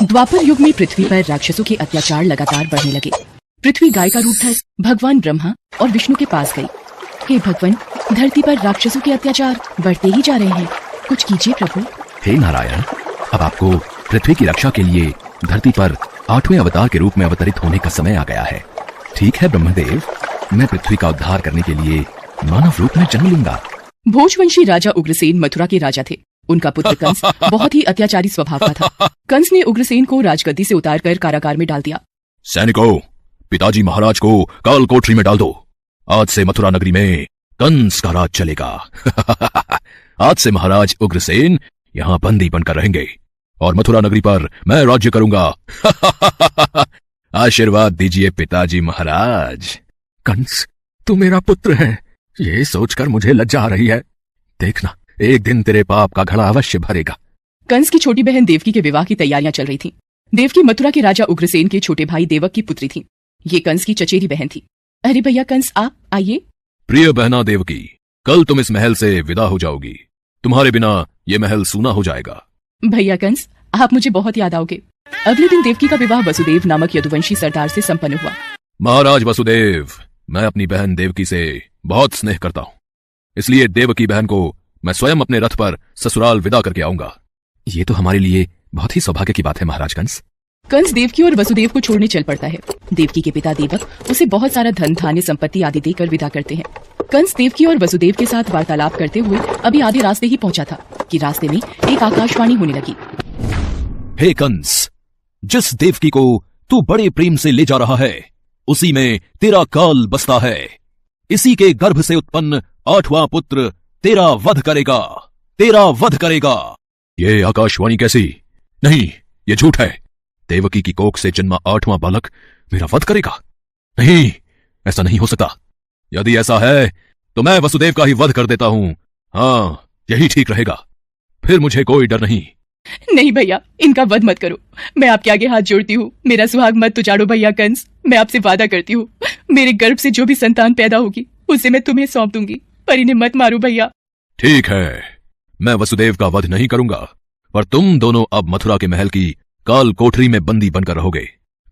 द्वापर युग में पृथ्वी पर राक्षसों के अत्याचार लगातार बढ़ने लगे। पृथ्वी गाय का रूप धर भगवान ब्रह्मा और विष्णु के पास गई। हे भगवान, धरती पर राक्षसों के अत्याचार बढ़ते ही जा रहे हैं, कुछ कीजिए प्रभु। हे नारायण, अब आपको पृथ्वी की रक्षा के लिए धरती पर 8वें अवतार के रूप में अवतरित होने का समय आ गया है। ठीक है ब्रह्मदेव, मैं पृथ्वी का उद्धार करने के लिए मानव रूप में जन्म लूंगा। भोजवंशी राजा उग्रसेन मथुरा के राजा थे। उनका पुत्र कंस बहुत ही अत्याचारी स्वभाव का था। कंस ने उग्रसेन को राजगद्दी से उतारकर कारागार में डाल दिया। सैनिकों, पिताजी महाराज को काल कोठरी में डाल दो। आज से मथुरा नगरी में कंस का राज चलेगा। आज से महाराज उग्रसेन यहाँ बंदी बनकर रहेंगे और मथुरा नगरी पर मैं राज्य करूंगा। आशीर्वाद दीजिए पिताजी महाराज। कंस, तू मेरा पुत्र है, ये सोचकर मुझे लज्जा आ रही है। देखना, एक दिन तेरे पाप का घड़ा अवश्य भरेगा। कंस की छोटी बहन देवकी के विवाह की तैयारियां चल रही थीं। देवकी मथुरा के राजा उग्रसेन के छोटे भाई देवक की पुत्री थी। ये कंस की चचेरी बहन थी। अरे भैया कंस, आप आइए। प्रिय बहना देवकी, कल तुम इस महल से विदा हो जाओगी। तुम्हारे बिना ये महल सूना हो जाएगा। भैया कंस, आप मुझे बहुत याद आओगे। अगले दिन देवकी का विवाह वसुदेव नामक यदुवंशी सरदार से संपन्न हुआ। महाराज वसुदेव, मैं अपनी बहन देवकी से बहुत स्नेह करता हूँ, इसलिए देवकी बहन को मैं स्वयं अपने रथ पर ससुराल विदा करके आऊंगा। ये तो हमारे लिए बहुत ही सौभाग्य की बात है महाराज कंस। कंस देवकी और वसुदेव को छोड़ने चल पड़ता है। देवकी के पिता देवक उसे बहुत सारा धन धान्य संपत्ति आदि देकर विदा करते हैं। कंस देवकी और वसुदेव के साथ वार्तालाप करते हुए अभी आधे रास्ते ही पहुंचा था कि रास्ते में एक आकाशवाणी होने लगी। हे कंस, जिस देवकी को तू बड़े प्रेम से ले जा रहा है, उसी में तेरा काल बसता है। इसी के गर्भ से उत्पन्न 8वां पुत्र तेरा वध करेगा, तेरा वध करेगा। ये आकाशवाणी कैसी? नहीं, ये झूठ है। देवकी की कोख से जन्मा 8वां बालक मेरा वध करेगा? नहीं, ऐसा नहीं हो सकता। यदि ऐसा है तो मैं वसुदेव का ही वध कर देता हूं। हाँ, यही ठीक रहेगा, फिर मुझे कोई डर नहीं। नहीं भैया, इनका वध मत करो। मैं आपके आगे हाथ जोड़ती हूँ, मेरा सुहाग मत तुजाड़ो भैया कंस। मैं आपसे वादा करती हूँ, मेरे गर्भ से जो भी संतान पैदा होगी उसे मैं तुम्हें सौंप दूंगी, पर इन्हें मत मारो भैया। ठीक है, मैं वसुदेव का वध नहीं करूंगा, पर तुम दोनों अब मथुरा के महल की काल कोठरी में बंदी बनकर रहोगे।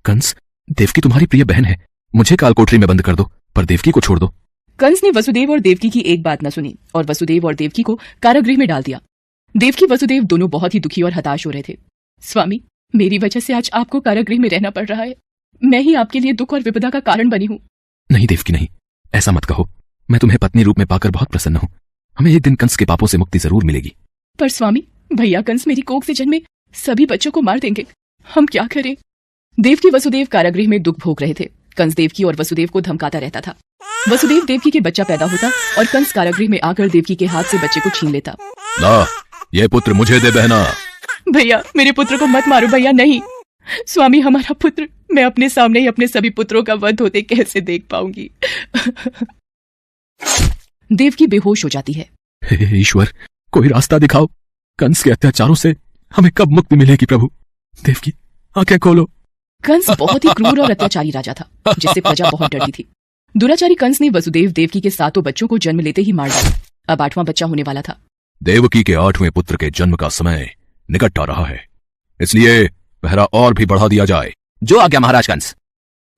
कंस, देवकी तुम्हारी प्रिय बहन है, मुझे काल कोठरी में बंद कर दो, पर देवकी को छोड़ दो। कंस ने वसुदेव और देवकी की एक बात न सुनी और वसुदेव और देवकी को कारागृह में डाल दिया। देवकी वसुदेव दोनों बहुत ही दुखी और हताश हो रहे थे। स्वामी, मेरी वजह से आज आपको कारागृह में रहना पड़ रहा है। मैं ही आपके लिए दुख और विपदा का कारण बनी हूँ। नहीं देवकी, नहीं, ऐसा मत कहो। मैं तुम्हें पत्नी रूप में पाकर बहुत प्रसन्न हूँ। हमें एक दिन कंस के पापों से मुक्ति जरूर मिलेगी। पर स्वामी, भैया कंस मेरी कोख से जन्मे सभी बच्चों को मार देंगे, हम क्या करें? देवकी वसुदेव कारागृह में दुख भोग रहे थे। कंस देवकी और वसुदेव को धमकाता रहता था। वसुदेव देवकी के बच्चा पैदा होता और कंस कारागृह में आकर देवकी के हाथ से बच्चे को छीन लेता। ना, ये पुत्र मुझे दे बहना। भैया, मेरे पुत्र को मत मारो भैया। नहीं स्वामी, हमारा पुत्र, मैं अपने सामने ही अपने सभी पुत्रों का वध होते कैसे देख पाऊंगी? देवकी बेहोश हो जाती है। हे ईश्वर, कोई रास्ता दिखाओ। कंस के अत्याचारों से हमें कब मुक्ति मिलेगी प्रभु? देवकी, आंखें खोलो। कंस बहुत ही क्रूर और अत्याचारी राजा था, जिससे प्रजा बहुत डरती थी। दुराचारी कंस ने वसुदेव देवकी के 7 बच्चों को जन्म लेते ही मार डाला। अब 8वां बच्चा होने वाला था। देवकी के 8वें पुत्र के जन्म का समय निकट आ रहा है, इसलिए पहरा और भी बढ़ा दिया जाए। जो आज्ञा महाराज कंस।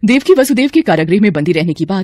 देवकी वसुदेव के कारागृह में बंदी रहने की बात